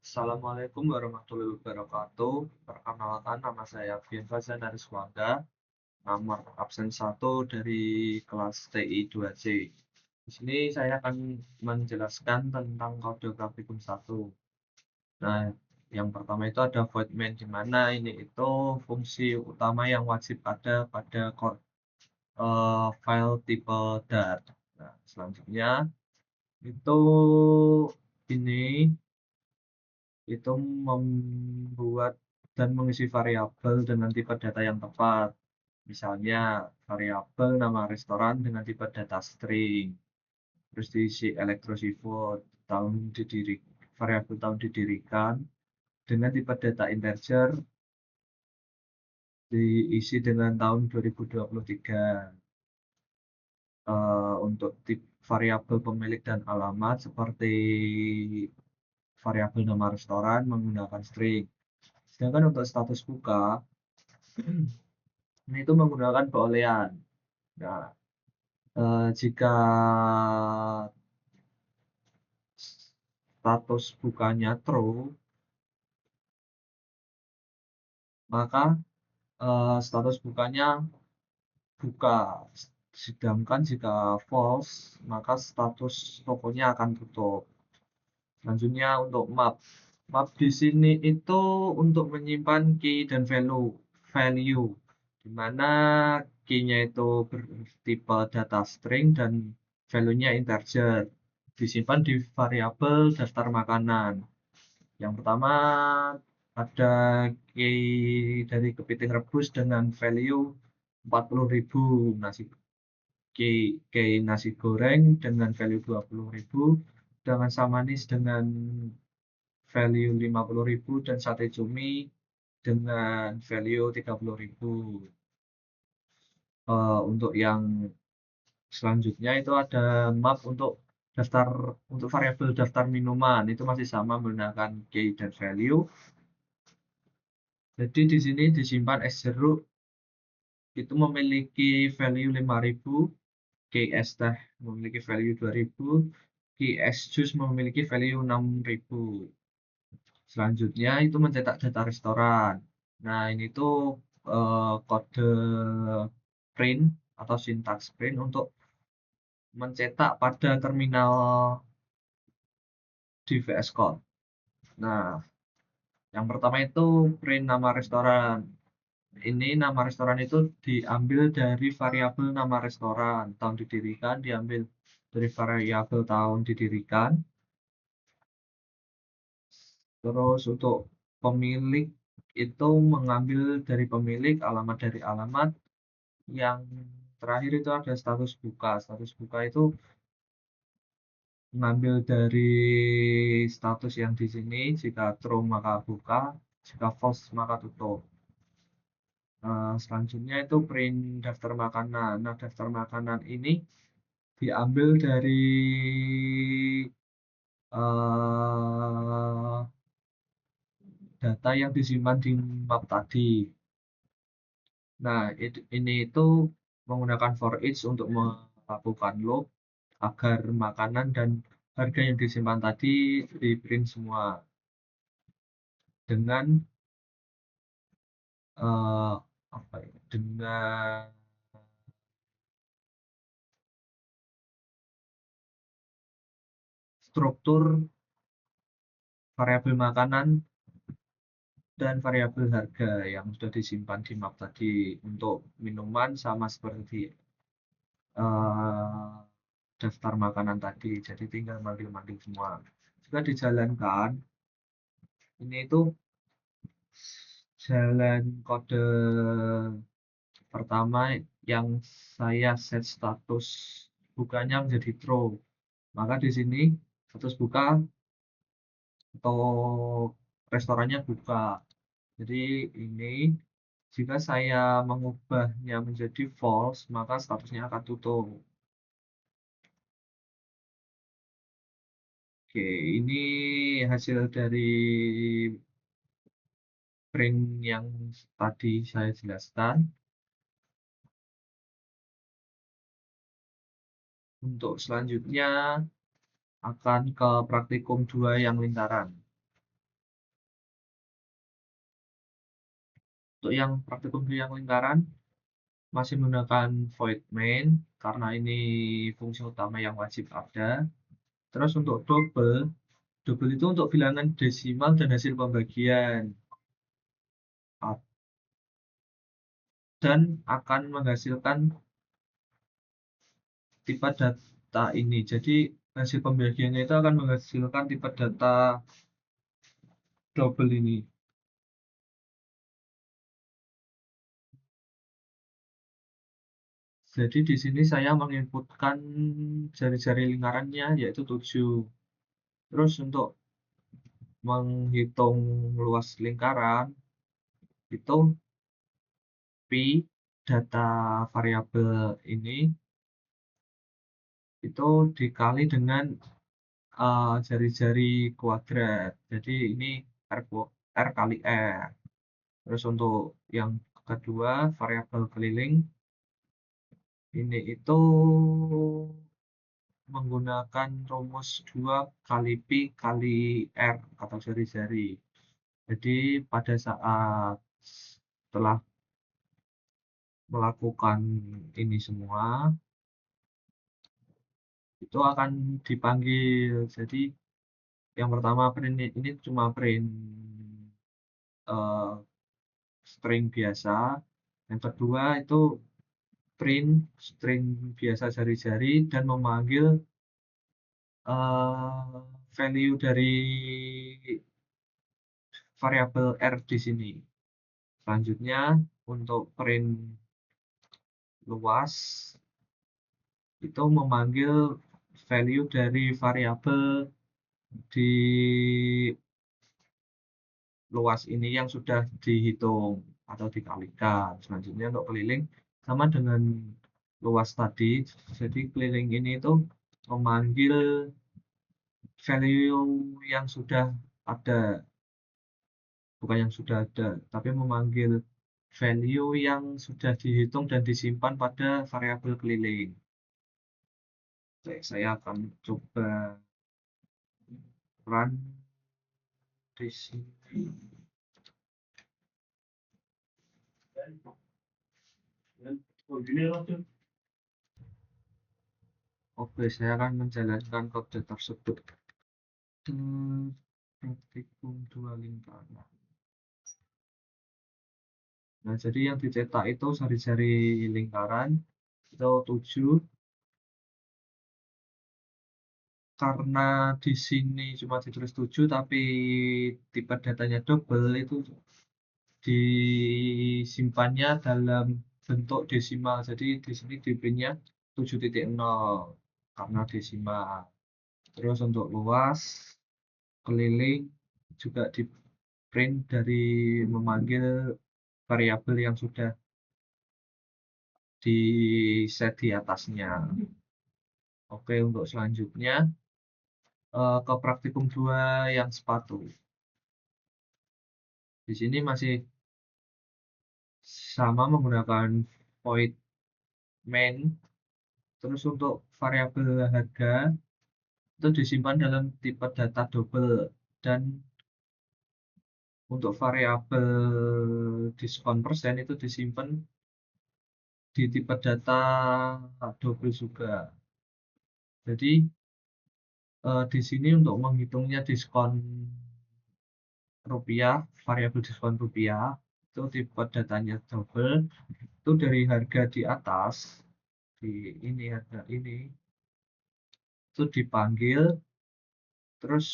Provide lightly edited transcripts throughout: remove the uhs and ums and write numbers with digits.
Assalamualaikum warahmatullahi wabarakatuh. Perkenalkan, nama saya Firfazan Ariswanda, nomor absen 1 dari kelas TI 2C. Di sini saya akan menjelaskan tentang kode grafikum 1. Nah, yang pertama itu ada void main, di mana ini itu fungsi utama yang wajib ada pada file tipe Dart. Nah, selanjutnya itu ini itu membuat dan mengisi variabel dengan tipe data yang tepat. Misalnya, variabel nama restoran dengan tipe data string. Terus diisi electrosifot, variabel tahun didirikan, dengan tipe data integer, diisi dengan tahun 2023. Untuk tip variabel pemilik dan alamat, seperti variabel nama restoran menggunakan string. Sedangkan untuk status buka, ini itu menggunakan boolean. Nah, jika status bukanya true, maka status bukanya buka. Sedangkan jika false, maka status tokonya akan tutup. Selanjutnya untuk map. Map di sini itu untuk menyimpan key dan value, di mana key-nya itu bertipe data string dan value-nya integer. Disimpan di variabel daftar makanan. Yang pertama ada key dari kepiting rebus dengan value 40.000, key nasi goreng dengan value 20.000, dengan samanis dengan value 50.000, dan sate cumi dengan value 30.000. Untuk yang selanjutnya itu ada map untuk variabel daftar minuman, itu masih sama menggunakan key dan value. Jadi di sini disimpan es jeruk itu memiliki value 5.000, key es teh memiliki value 2.000, key es jus memiliki value 6.000. Selanjutnya itu mencetak data restoran. Nah, ini tuh kode print atau sintaks print untuk mencetak pada terminal di VS Code. Nah, yang pertama itu print nama restoran. Ini nama restoran itu diambil dari variabel nama restoran. Tahun didirikan diambil dari variabel tahun didirikan. Terus untuk pemilik itu mengambil dari pemilik, alamat dari alamat. Yang terakhir itu ada status buka. Status buka itu mengambil dari status yang di sini. Jika true maka buka, jika false maka tutup. Selanjutnya itu print daftar makanan. Nah, daftar makanan ini diambil dari uh, data yang disimpan di map tadi. Nah, ini itu menggunakan for each untuk melakukan loop agar makanan dan harga yang disimpan tadi di print semua dengan uh, apa ya, dengan struktur variabel makanan dan variabel harga yang sudah disimpan di map tadi. Untuk minuman sama seperti uh, daftar makanan tadi, jadi tinggal manggil-manggil semua. Jika dijalankan, ini itu jalan kode pertama yang saya set status bukanya menjadi true. Maka di sini status buka atau restorannya buka. Jadi ini jika saya mengubahnya menjadi false, maka statusnya akan tutup. Oke, ini hasil dari print yang tadi saya jelaskan. Untuk selanjutnya akan ke praktikum 2 yang lingkaran. Untuk yang praktikum yang lingkaran masih menggunakan void main karena ini fungsi utama yang wajib ada. Terus untuk double, double itu untuk bilangan desimal dan hasil pembagian dan akan menghasilkan tipe data ini. Jadi hasil pembagiannya itu akan menghasilkan tipe data double ini. Jadi di sini saya menginputkan jari-jari lingkarannya yaitu 7. Terus untuk menghitung luas lingkaran itu pi data variabel ini itu dikali dengan jari-jari kuadrat. Jadi ini R kali R. Terus untuk yang kedua variabel keliling ini itu menggunakan rumus 2 kali pi kali R atau jari-jari. Jadi pada saat setelah melakukan ini semua itu akan dipanggil. Jadi yang pertama print ini cuma print eh, string biasa. Yang kedua itu print string biasa jari-jari dan memanggil value dari variabel R di sini. Selanjutnya untuk print luas itu memanggil value dari variabel di luas ini yang sudah dihitung atau dikalikan. Selanjutnya untuk keliling sama dengan luas tadi. Jadi keliling ini itu memanggil value yang sudah ada, bukan yang sudah ada, tapi memanggil value yang sudah dihitung dan disimpan pada variabel keliling. Oke, saya akan coba run di sini. Oke, saya akan menjalankan kode tersebut. Praktikum 2 lingkaran. Nah, jadi yang dicetak itu jari-jari lingkaran itu 7. Karena di sini cuma ditulis 7 tapi tipe datanya double itu disimpannya dalam bentuk desimal. Jadi di sini dp-nya 7.0 karena desimal. Terus untuk luas keliling juga di print dari memanggil variabel yang sudah di set di atasnya. Oke, untuk selanjutnya ke praktikum 2 yang sepatu. Di sini masih sama menggunakan void main. Terus untuk variabel harga itu disimpan dalam tipe data double dan untuk variabel diskon persen itu disimpan di tipe data double juga. Jadi di sini untuk menghitungnya diskon rupiah, variabel diskon rupiah itu tipe datanya double itu dari harga di atas di ini harga ini itu dipanggil terus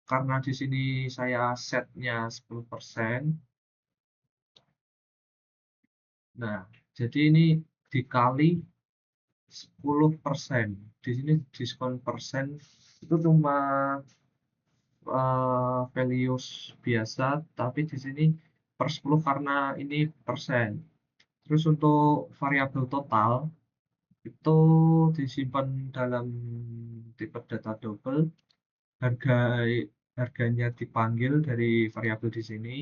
karena di sini saya setnya 10%. Nah, jadi ini dikali 10%. Di sini diskon persen itu cuma values biasa, tapi di sini per 10 karena ini persen. Terus untuk variabel total itu disimpan dalam tipe data double, harga harganya dipanggil dari variabel di sini.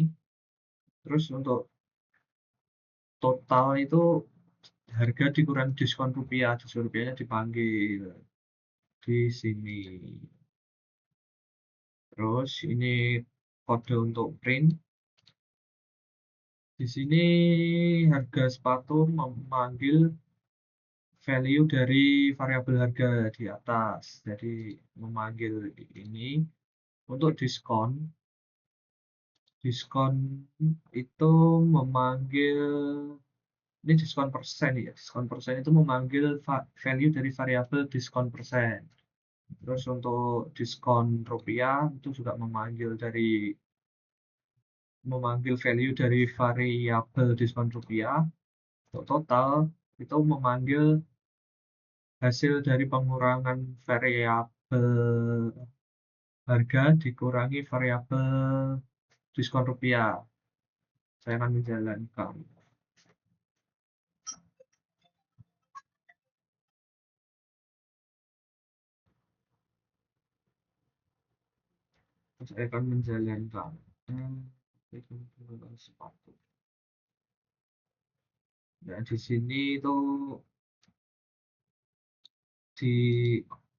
Terus untuk total itu harga dikurangi diskon rupiah, diskon rupiahnya dipanggil di sini. Terus ini kode untuk print Di sini harga sepatu memanggil value dari variabel harga di atas. Jadi memanggil ini untuk diskon. Diskon itu memanggil ini diskon persen ya. Diskon persen itu memanggil value dari variabel diskon persen. Terus untuk diskon rupiah itu juga memanggil value dari variabel diskon rupiah. Untuk total itu memanggil hasil dari pengurangan variabel harga dikurangi variabel diskon rupiah. Saya akan menjalankan. Saya akan menjalankan. Sepatu. Nah, di sini itu di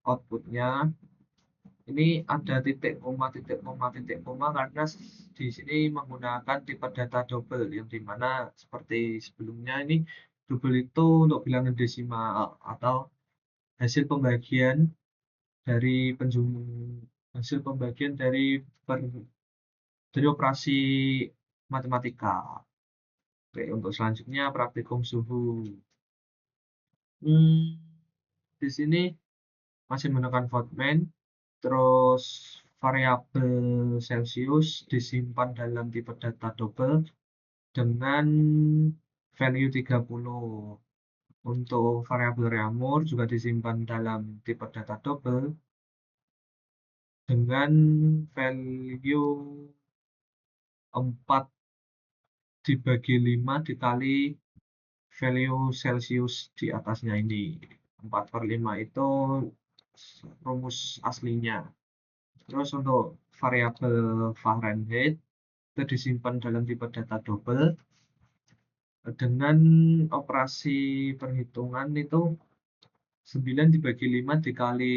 outputnya ini ada titik koma titik koma titik koma karena di sini menggunakan tipe data double yang dimana seperti sebelumnya ini double itu untuk bilangan desimal atau hasil pembagian dari hasil pembagian dari operasi matematika. Oke, untuk selanjutnya praktikum suhu. Hmm, di sini masih menggunakan Fortran, terus variabel Celsius disimpan dalam tipe data double dengan value 30. Untuk variabel Reaumur juga disimpan dalam tipe data double dengan value 4 dibagi 5 dikali value Celsius di atasnya ini. 4/5 itu rumus aslinya. Terus untuk variabel Fahrenheit itu disimpan dalam tipe data double dengan operasi perhitungan itu 9 dibagi 5 dikali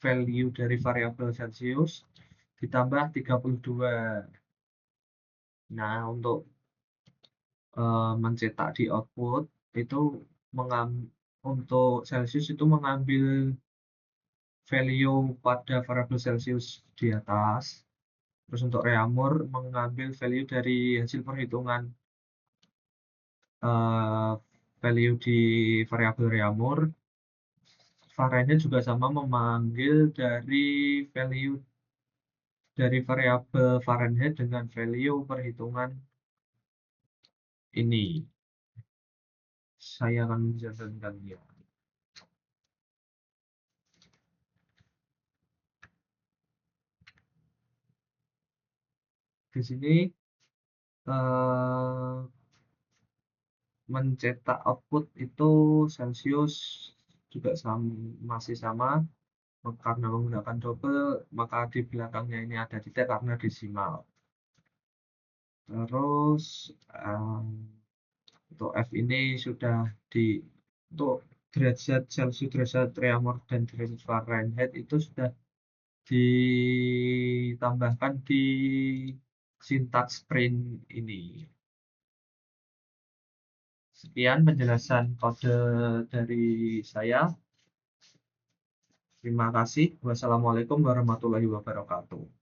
value dari variabel Celsius ditambah 32. Nah, untuk mencetak di output itu untuk Celsius itu mengambil value pada variabel Celsius di atas. Terus untuk Reaumur mengambil value dari hasil perhitungan value di variabel Reaumur. Fahrenheit juga sama memanggil dari value dari variabel Fahrenheit dengan value perhitungan ini. Saya akan menjalankannya. Di sini mencetak output itu Celsius juga masih sama karena menggunakan double, maka di belakangnya ini ada titik karena desimal. Terus untuk F ini sudah untuk derajat Celsius, derajat Reaumur, dan derajat Fahrenheit itu sudah ditambahkan di sintaks print ini. Sekian penjelasan kode dari saya. Terima kasih. Wassalamualaikum warahmatullahi wabarakatuh.